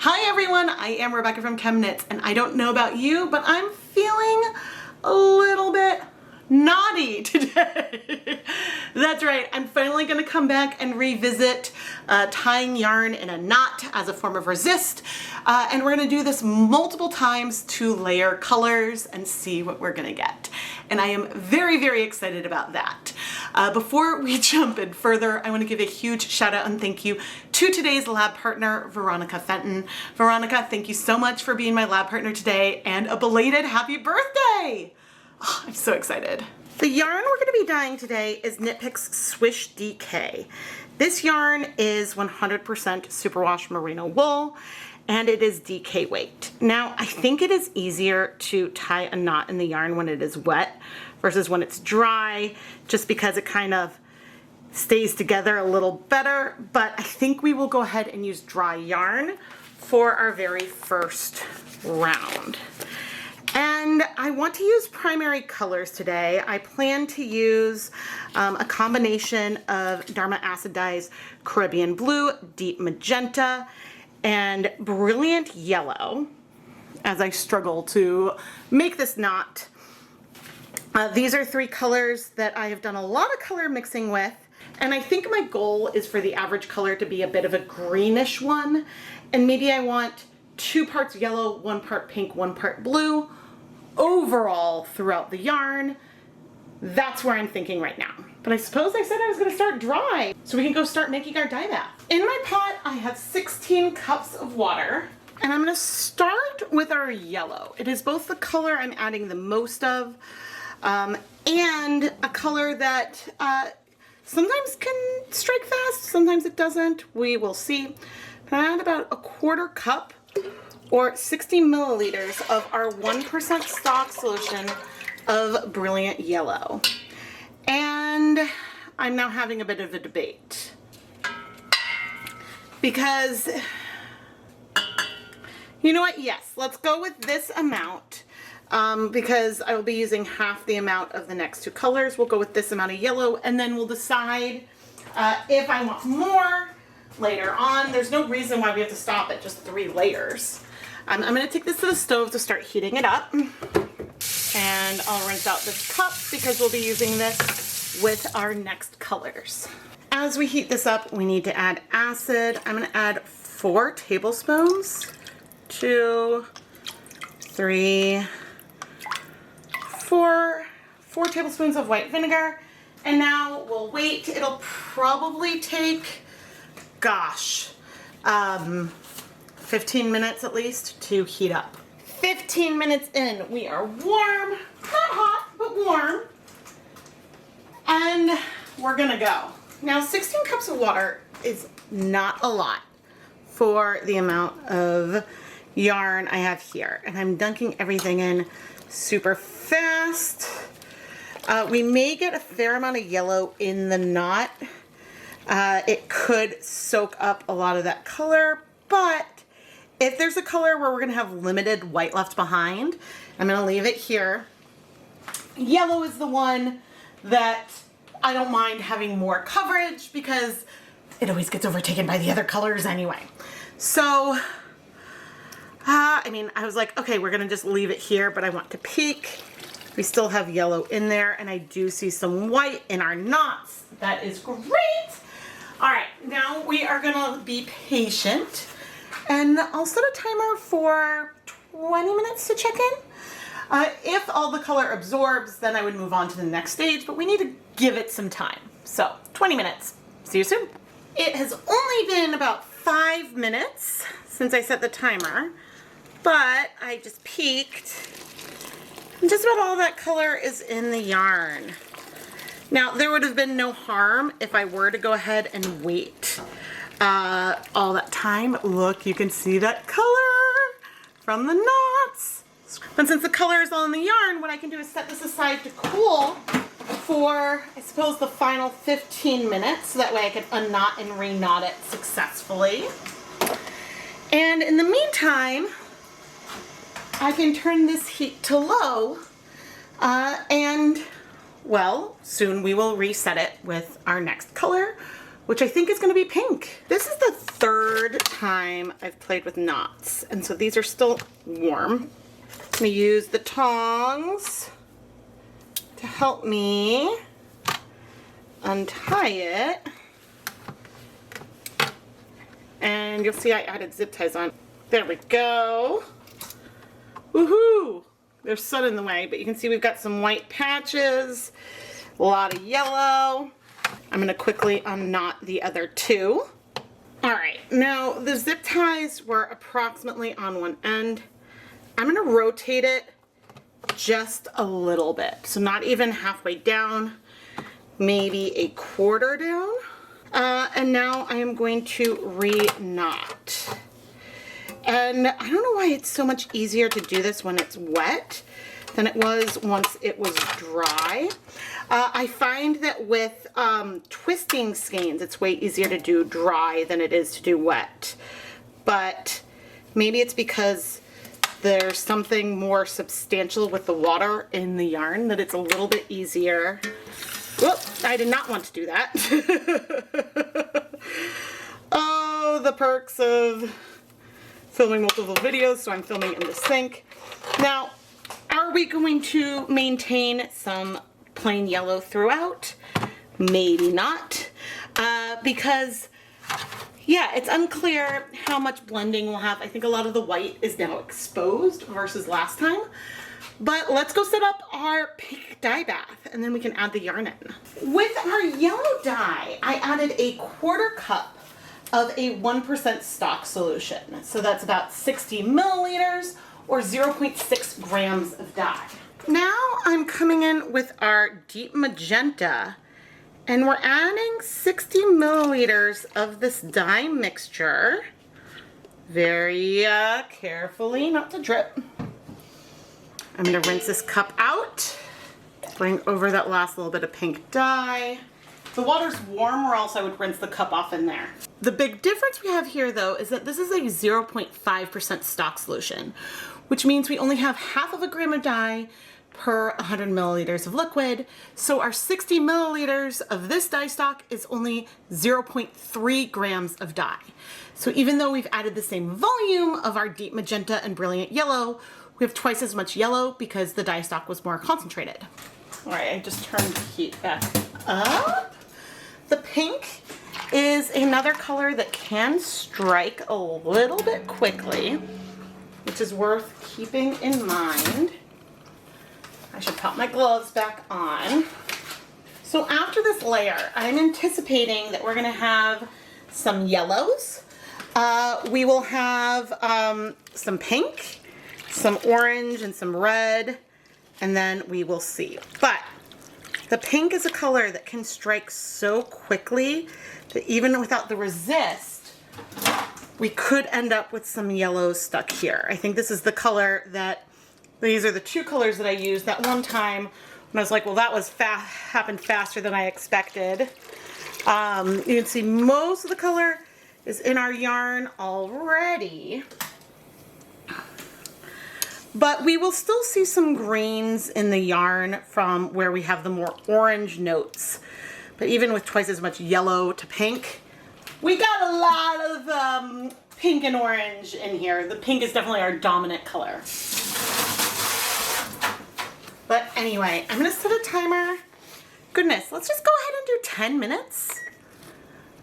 Hi everyone, I am Rebecca from ChemKnits, and I don't know about you, but I'm feeling a little bit naughty today. That's right, I'm finally going to come back and revisit tying yarn in a knot as a form of resist, and we're going to do this multiple times to layer colors and see what we're going to get. And I am very, very excited about that. Before we jump in further, I want to give a huge shout out and thank you to today's lab partner, Veronica Fenton. Veronica, thank you so much for being my lab partner today, and a belated happy birthday! Oh, I'm so excited. The yarn we're going to be dyeing today is Knit Picks Swish DK. This yarn is 100% superwash merino wool, and it is DK weight. Now, I think it is easier to tie a knot in the yarn when it is wet versus when it's dry, just because it kind of stays together a little better, but I think we will go ahead and use dry yarn for our very first round. And I want to use primary colors today. I plan to use a combination of Dharma Acid Dye's Caribbean Blue, Deep Magenta, and Brilliant Yellow as I struggle to make this knot. These are three colors that I have done a lot of color mixing with, and I think my goal is for the average color to be a bit of a greenish one, and maybe I want 2 parts yellow, 1 part pink, 1 part blue overall throughout the yarn. That's where I'm thinking right now. But I suppose I said I was going to start dry, so we can go start making our dye bath. In my pot, I have 16 cups of water, and I'm going to start with our yellow. It is both the color I'm adding the most of, and a color that sometimes can strike fast, sometimes it doesn't. We will see. But I add about a 1/4 cup or 60 milliliters of our 1% stock solution of Brilliant Yellow. And I'm now having a bit of a debate, because you know what? Yes, let's go with this amount, because I will be using half the amount of the next 2 colors. We'll go with this amount of yellow, and then we'll decide if I want more later on. There's no reason why we have to stop at just 3 layers. I'm going to take this to the stove to start heating it up, and I'll rinse out this cup because we'll be using this with our next colors. As we heat this up, we need to add acid. I'm going to add 4 tablespoons, 2, 3, 4 tablespoons of white vinegar, and now we'll wait. It'll probably take, gosh, 15 minutes at least to heat up. 15 minutes in, we are warm, not hot, but warm, and we're gonna go. Now, 16 cups of water is not a lot for the amount of yarn I have here, and I'm dunking everything in super fast. We may get a fair amount of yellow in the knot. It could soak up a lot of that color, but if there's a color where we're going to have limited white left behind, I'm going to leave it here. Yellow is the one that I don't mind having more coverage because it always gets overtaken by the other colors anyway. So, I mean, I was like, okay, we're going to just leave it here, but I want to peek. We still have yellow in there, and I do see some white in our knots. That is great. All right, now we are going to be patient. And I'll set a timer for 20 minutes to check in. If all the color absorbs, then I would move on to the next stage, but we need to give it some time. So 20 minutes. See you soon. It has only been about 5 minutes since I set the timer, but I just peeked, and just about all that color is in the yarn. Now, there would have been no harm if I were to go ahead and wait all that time. Look, you can see that color from the knots. But since the color is all in the yarn, what I can do is set this aside to cool for, I suppose, the final 15 minutes, so that way I can unknot and reknot it successfully. And in the meantime, I can turn this heat to low, and well, soon we will reset it with our next color, which I think is going to be pink. This is the third time I've played with knots, and so these are still warm. I'm going to use the tongs to help me untie it. And you'll see I added zip ties on. There we go. Woohoo! There's sun in the way, but you can see we've got some white patches, a lot of yellow. I'm going to quickly unknot the other two. Alright, now the zip ties were approximately on one end. I'm going to rotate it just a little bit. So not even halfway down, maybe a quarter down. And now I am going to re-knot. And I don't know why it's so much easier to do this when it's wet than it was once it was dry. I find that with twisting skeins, it's way easier to do dry than it is to do wet. But maybe it's because there's something more substantial with the water in the yarn that it's a little bit easier. Whoop, I did not want to do that. Oh, the perks of filming multiple videos, so I'm filming in the sink. Now, are we going to maintain some plain yellow throughout? Maybe not, because yeah, it's unclear how much blending we'll have. I think a lot of the white is now exposed versus last time. But let's go set up our pink dye bath and then we can add the yarn in. With our yellow dye, I added a 1/4 cup of a 1% stock solution. So that's about 60 milliliters or 0.6 grams of dye. Now I'm coming in with our deep magenta and we're adding 60 milliliters of this dye mixture. Very carefully, not to drip. I'm going to rinse this cup out, bring over that last little bit of pink dye. The water's warm or else I would rinse the cup off in there. The big difference we have here though is that this is a 0.5% stock solution, which means we only have half of a gram of dye per 100 milliliters of liquid. So our 60 milliliters of this dye stock is only 0.3 grams of dye. So even though we've added the same volume of our deep magenta and brilliant yellow, we have twice as much yellow because the dye stock was more concentrated. All right, I just turned the heat back up. The pink is another color that can strike a little bit quickly, which is worth keeping in mind. I should pop my gloves back on. So after this layer, I'm anticipating that we're gonna have some yellows. We will have some pink, some orange, and some red, and then we will see. But the pink is a color that can strike so quickly that even without the resist, we could end up with some yellows stuck here. I think this is the color that, these are the two colors that I used that one time when I was like, well, that was happened faster than I expected. You can see most of the color is in our yarn already. But we will still see some greens in the yarn from where we have the more orange notes. But even with twice as much yellow to pink, we got a lot of pink and orange in here. The pink is definitely our dominant color. But anyway, I'm gonna set a timer. Goodness, let's just go ahead and do 10 minutes.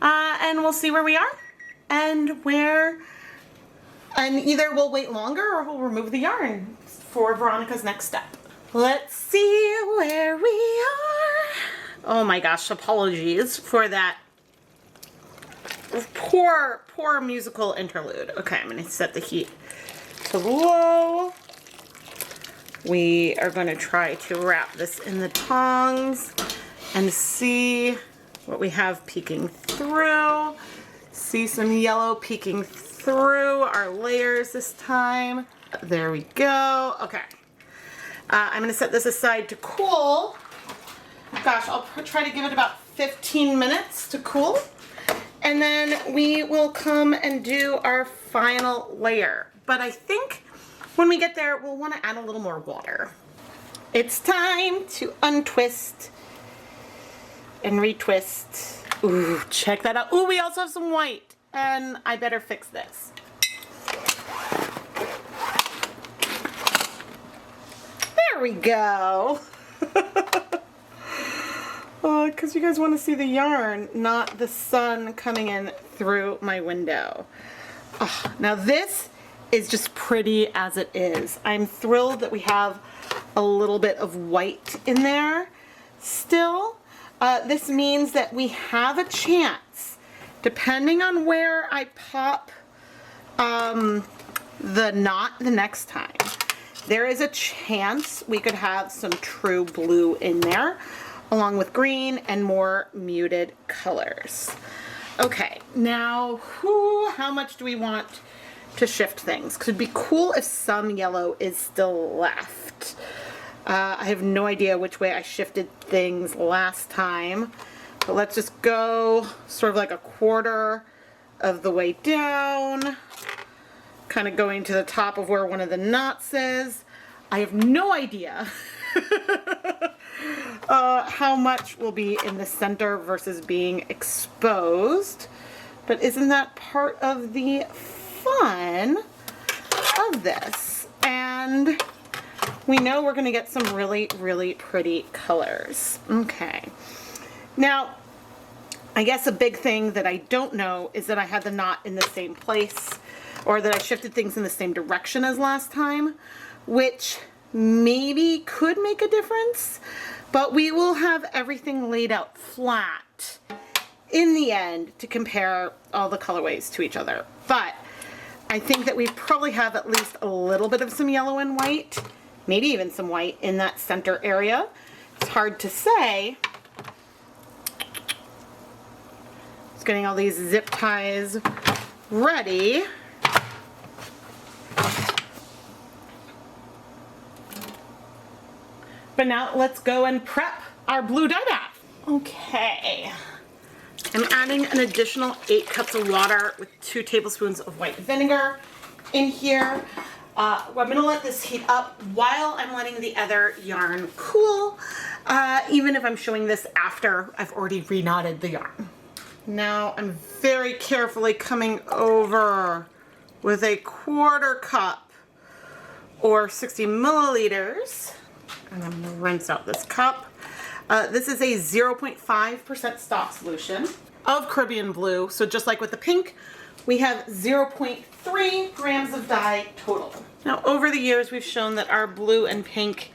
And we'll see where we are and where. And either we'll wait longer or we'll remove the yarn for Veronica's next step. Let's see where we are. Oh my gosh, apologies for that poor musical interlude. Okay, I'm gonna set the heat to low. We are gonna try to wrap this in the tongs and see what we have peeking through. See some yellow peeking through our layers this time. There we go. Okay. I'm going to set this aside to cool. Gosh, I'll try to give it about 15 minutes to cool. And then we will come and do our final layer. But I think when we get there, we'll want to add a little more water. It's time to untwist and retwist Ooh, check that out. Ooh, we also have some white, and I better fix this. There we go. Because you guys want to see the yarn, not the sun coming in through my window. Oh, now this is just pretty as it is. I'm thrilled that we have a little bit of white in there still. This means that we have a chance, depending on where I pop the knot the next time, there is a chance we could have some true blue in there, along with green and more muted colors. Okay, now how much do we want to shift things? 'Cause it'd be cool if some yellow is still left. I have no idea which way I shifted things last time, but let's just go sort of like a quarter of the way down, kind of going to the top of where one of the knots is. I have no idea how much will be in the center versus being exposed, but isn't that part of the fun of this? And we know we're going to get some really, really pretty colors. Okay. Now, I guess a big thing that I don't know is that I had the knot in the same place, or that I shifted things in the same direction as last time, which maybe could make a difference, but we will have everything laid out flat in the end to compare all the colorways to each other. But I think that we probably have at least a little bit of some yellow and white, maybe even some white in that center area. It's hard to say. Just getting all these zip ties ready. But now let's go and prep our blue dye bath. Okay. I'm adding an additional 8 cups of water with 2 tablespoons of white vinegar in here. I'm gonna let this heat up while I'm letting the other yarn cool, even if I'm showing this after I've already reknotted the yarn. Now I'm very carefully coming over with a 1/4 cup or 60 milliliters. And I'm going to rinse out this cup. This is a 0.5% stock solution of Caribbean blue. So just like with the pink, we have 0.3 grams of dye total. Now over the years, we've shown that our blue and pink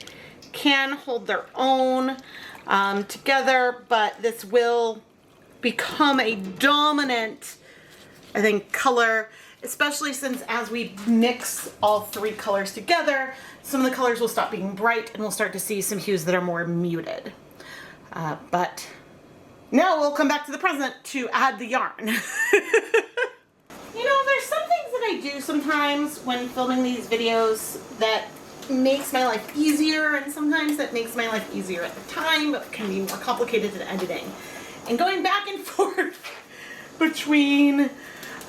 can hold their own together, but this will become a dominant, I think, color, especially since as we mix all 3 colors together, some of the colors will stop being bright and we'll start to see some hues that are more muted. But now we'll come back to the present to add the yarn. You know, there's some things that I do sometimes when filming these videos that makes my life easier, and sometimes that makes my life easier at the time, but can be more complicated in editing. And going back and forth between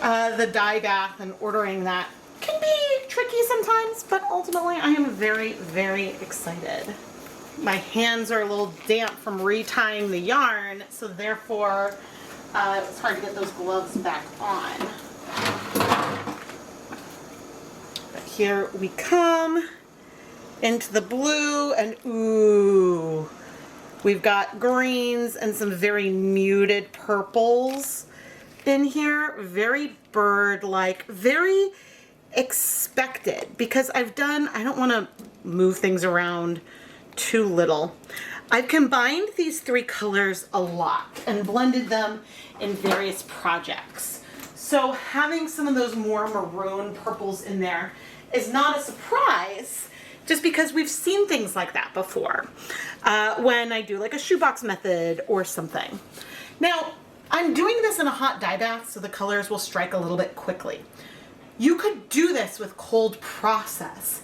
the dye bath and ordering that can be tricky sometimes, but ultimately I am very, very excited. My hands are a little damp from retying the yarn, so therefore it's hard to get those gloves back on. But here we come into the blue, and ooh, we've got greens and some very muted purples in here. Very bird-like, very expected, because I don't want to move things around too little. I've combined these 3 colors a lot and blended them in various projects. So having some of those more maroon purples in there is not a surprise, just because we've seen things like that before when I do like a shoebox method or something. Now, I'm doing this in a hot dye bath, so the colors will strike a little bit quickly. You could do this with cold process.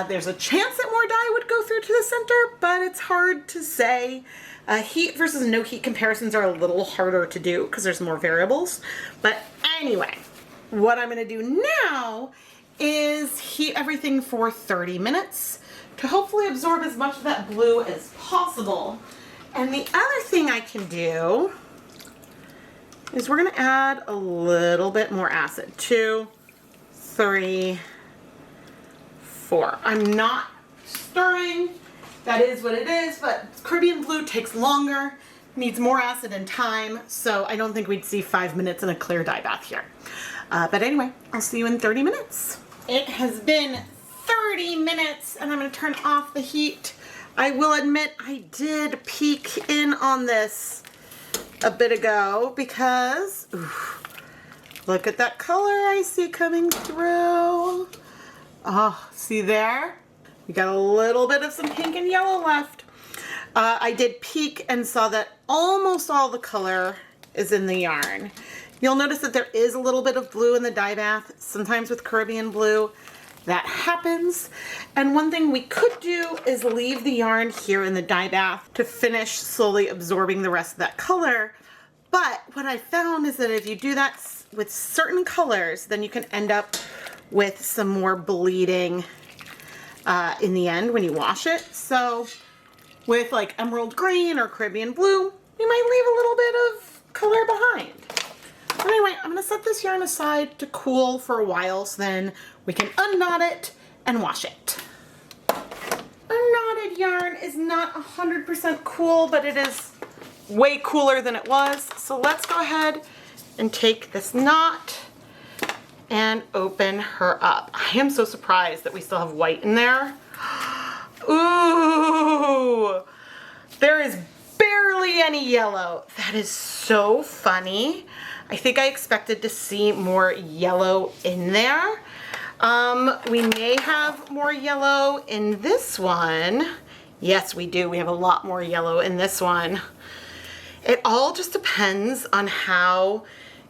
There's a chance that more dye would go through to the center, but it's hard to say. Heat versus no heat comparisons are a little harder to do because there's more variables. But anyway, what I'm going to do now is heat everything for 30 minutes to hopefully absorb as much of that blue as possible. And the other thing I can do is we're gonna add a little bit more acid. 2, 3, 4. I'm not stirring. That is what it is, but Caribbean blue takes longer, needs more acid and time, so I don't think we'd see 5 minutes in a clear dye bath here. But anyway, I'll see you in 30 minutes. It has been 30 minutes and I'm gonna turn off the heat. I will admit I did peek in on this a bit ago because, look at that color I see coming through. Oh, see there? We got a little bit of some pink and yellow left. I did peek and saw that almost all the color is in the yarn. You'll notice that there is a little bit of blue in the dye bath, sometimes with Caribbean blue. That happens. And one thing we could do is leave the yarn here in the dye bath to finish slowly absorbing the rest of that color. But what I found is that if you do that with certain colors, then you can end up with some more bleeding in the end when you wash it. So with like emerald green or Caribbean blue, you might leave a little bit of color behind. But anyway, I'm gonna set this yarn aside to cool for a while so then we can unknot it and wash it. Unknotted yarn is not 100% cool, but it is way cooler than it was. So let's go ahead and take this knot and open her up. I am so surprised that we still have white in there. Ooh, there is barely any yellow. That is so funny. I think I expected to see more yellow in there. We may have more yellow in this one. Yes, we do. We have a lot more yellow in this one. It all just depends on how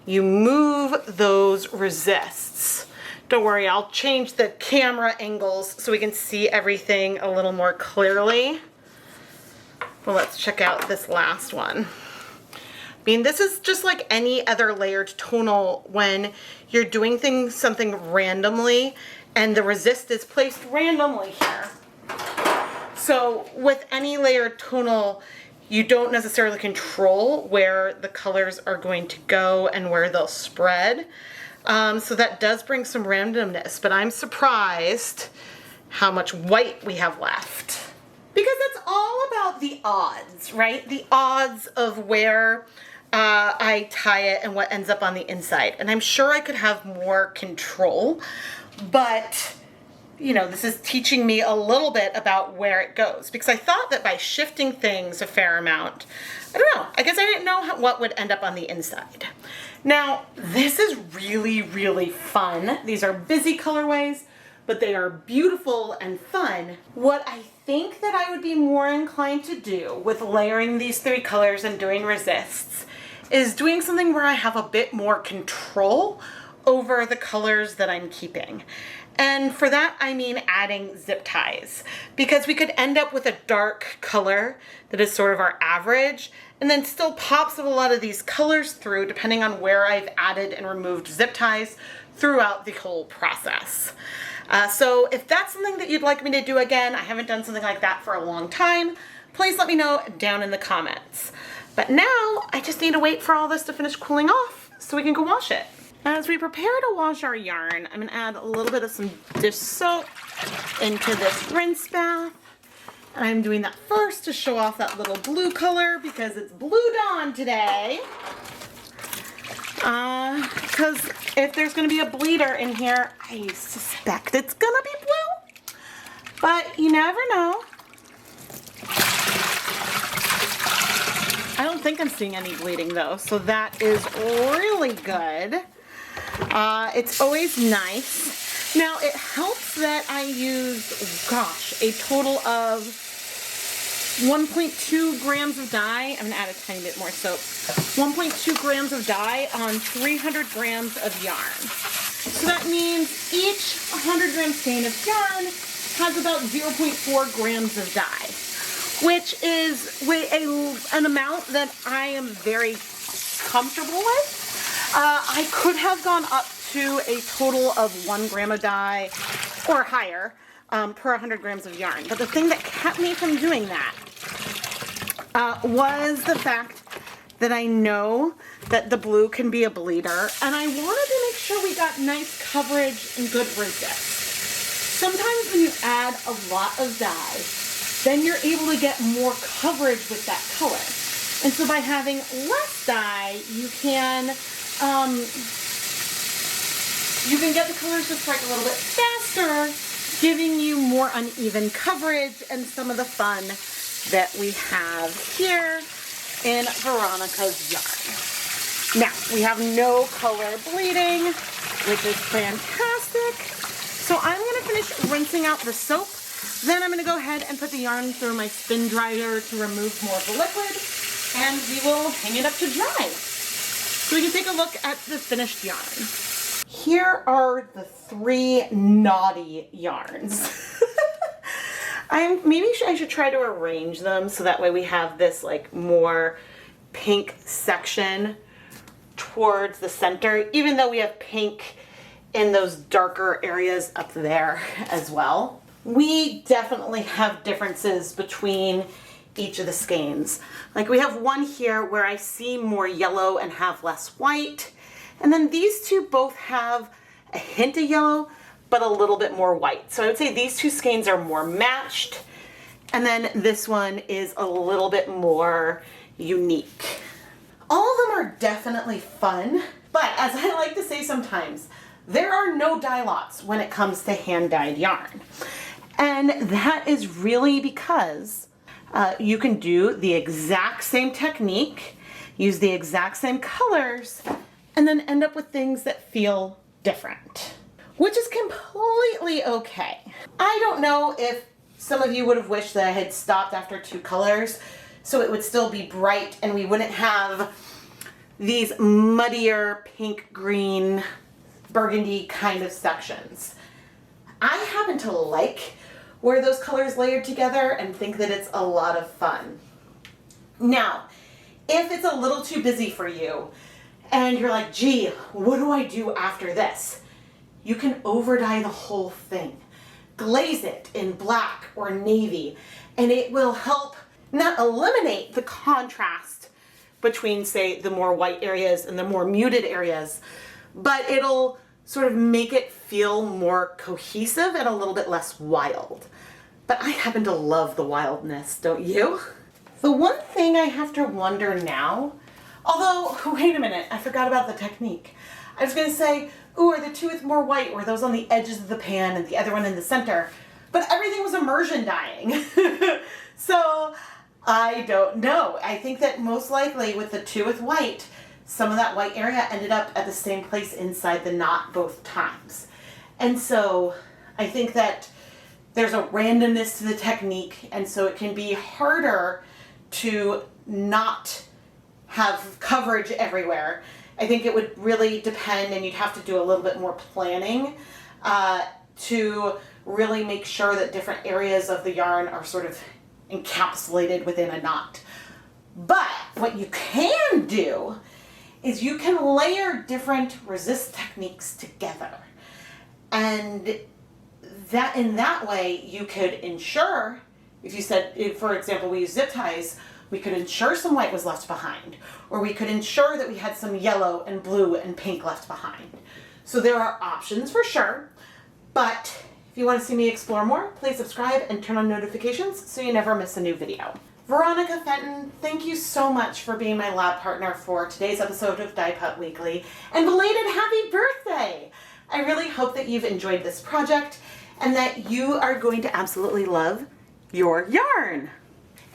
you move those resists. Don't worry, I'll change the camera angles so we can see everything a little more clearly. Well, let's check out this last one. I mean, this is just like any other layered tonal when you're doing something randomly and the resist is placed randomly here. So with any layered tonal, you don't necessarily control where the colors are going to go and where they'll spread. So that does bring some randomness, but I'm surprised how much white we have left. Because it's all about the odds, right? The odds of where I tie it and what ends up on the inside. And I'm sure I could have more control, but you know, this is teaching me a little bit about where it goes, because I thought that by shifting things a fair amount, I don't know, I guess I didn't know what would end up on the inside. Now, this is really, really fun. These are busy colorways, but they are beautiful and fun. What I think that I would be more inclined to do with layering these 3 colors and doing resists is doing something where I have a bit more control over the colors that I'm keeping. And for that, I mean adding zip ties, because we could end up with a dark color that is sort of our average, and then still pops of a lot of these colors through depending on where I've added and removed zip ties throughout the whole process. So if that's something that you'd like me to do again, I haven't done something like that for a long time, please let me know down in the comments. But now I just need to wait for all this to finish cooling off so we can go wash it. As we prepare to wash our yarn, I'm gonna add a little bit of some dish soap into this rinse bath. And I'm doing that first to show off that little blue color because it's Blue Dawn today. Because if there's gonna be a bleeder in here, I suspect it's gonna be blue, but you never know. I don't think I'm seeing any bleeding though, so that is really good. It's always nice. Now it helps that I used, gosh, a total of 1.2 grams of dye. I'm gonna add a tiny bit more soap. 1.2 grams of dye on 300 grams of yarn. So that means each 100 gram skein of yarn has about 0.4 grams of dye, which is an amount that I am very comfortable with. I could have gone up to a total of 1 gram of dye or higher per 100 grams of yarn. But the thing that kept me from doing that was the fact that I know that the blue can be a bleeder, and I wanted to make sure we got nice coverage and good resist. Sometimes when you add a lot of dye, then you're able to get more coverage with that color. And so by having less dye, you can get the colors to strike a little bit faster, giving you more uneven coverage and some of the fun that we have here in Veronica's yarn. Now, we have no color bleeding, which is fantastic. So I'm gonna finish rinsing out the soap. Then I'm gonna go ahead and put the yarn through my spin dryer to remove more of the liquid, and we will hang it up to dry. So we can take a look at the finished yarn. Here are the 3 naughty yarns. Maybe I should try to arrange them so that way we have this like more pink section towards the center, even though we have pink in those darker areas up there as well. We definitely have differences between each of the skeins. Like we have one here where I see more yellow and have less white. And then these two both have a hint of yellow, but a little bit more white. So I would say these 2 skeins are more matched. And then this one is a little bit more unique. All of them are definitely fun, but as I like to say sometimes, there are no dye lots when it comes to hand-dyed yarn. And that is really because you can do the exact same technique, use the exact same colors, and then end up with things that feel different, which is completely okay. I don't know if some of you would have wished that I had stopped after 2 colors so it would still be bright and we wouldn't have these muddier pink, green, burgundy kind of sections. I happen to like where those colors layered together and think that it's a lot of fun. Now, if it's a little too busy for you and you're like, gee, what do I do after this? You can over dye the whole thing. Glaze it in black or navy, and it will help not eliminate the contrast between, say, the more white areas and the more muted areas, but it'll sort of make it feel more cohesive and a little bit less wild. But I happen to love the wildness, don't you? The one thing I have to wonder now, although, wait a minute, I forgot about the technique. I was gonna say, ooh, are the 2 with more white, or are those on the edges of the pan and the other one in the center? But everything was immersion dyeing. So I don't know. I think that most likely with the 2 with white, some of that white area ended up at the same place inside the knot both times. And so I think that there's a randomness to the technique, and so it can be harder to not have coverage everywhere. I think it would really depend, and you'd have to do a little bit more planning to really make sure that different areas of the yarn are sort of encapsulated within a knot. But what you can do is you can layer different resist techniques together. And that in that way you could ensure, if you said, if, for example, we use zip ties, we could ensure some white was left behind, or we could ensure that we had some yellow and blue and pink left behind. So there are options for sure, but if you want to see me explore more, please subscribe and turn on notifications so you never miss a new video. Veronica Fenton, thank you so much for being my lab partner for today's episode of Dyepot Weekly, and belated happy birthday! I really hope that you've enjoyed this project and that you are going to absolutely love your yarn.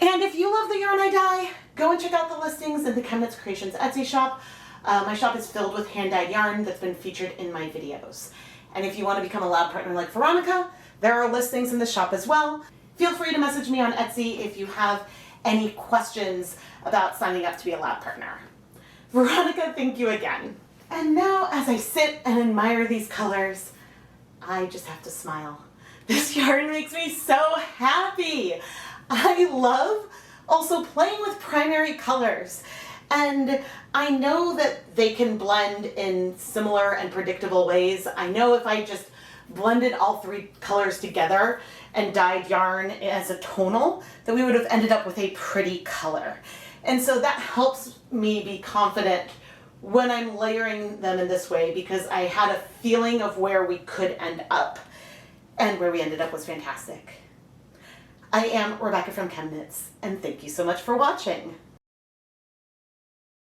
And if you love the yarn I dye, go and check out the listings in the ChemKnits Creations Etsy shop. My shop is filled with hand-dyed yarn that's been featured in my videos. And if you want to become a lab partner like Veronica, there are listings in the shop as well. Feel free to message me on Etsy if you have any questions about signing up to be a lab partner. Veronica, thank you again. And now, as I sit and admire these colors, I just have to smile. This yarn makes me so happy. I love also playing with primary colors. And I know that they can blend in similar and predictable ways. I know if I just blended all 3 colors together and dyed yarn as a tonal, that we would have ended up with a pretty color. And so that helps me be confident when I'm layering them in this way, because I had a feeling of where we could end up, and where we ended up was fantastic. I am Rebecca from ChemKnits, and thank you so much for watching.